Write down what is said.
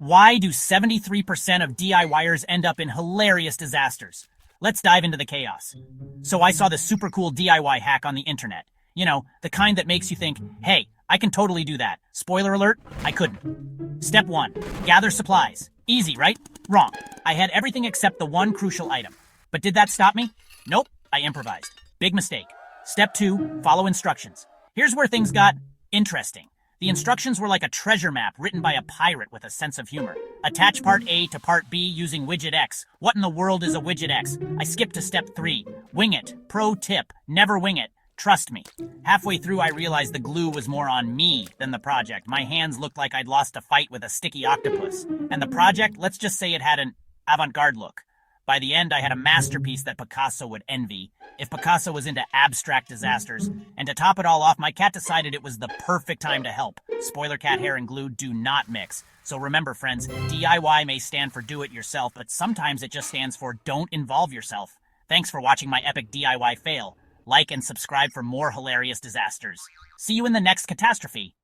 Why do 73% of DIYers end up in hilarious disasters? Let's dive into the chaos. So I saw this super cool DIY hack on the internet. You know, the kind that makes you think, hey, I can totally do that. Spoiler alert, I couldn't. Step 1. Gather supplies. Easy, right? Wrong. I had everything except the one crucial item. But did that stop me? Nope, I improvised. Big mistake. Step 2. Follow instructions. Here's where things got interesting. The instructions were like a treasure map written by a pirate with a sense of humor. Attach part A to part B using widget X. What in the world is a widget X? I skipped to step 3. Wing it. Pro tip. Never wing it. Trust me. Halfway through, I realized the glue was more on me than the project. My hands looked like I'd lost a fight with a sticky octopus. And the project, let's just say it had an avant-garde look. By the end, I had a masterpiece that Picasso would envy, if Picasso was into abstract disasters. And to top it all off, my cat decided it was the perfect time to help. Spoiler, cat hair and glue do not mix. So remember, friends, DIY may stand for do it yourself, but sometimes it just stands for don't involve yourself. Thanks for watching my epic DIY fail. Like and subscribe for more hilarious disasters. See you in the next catastrophe.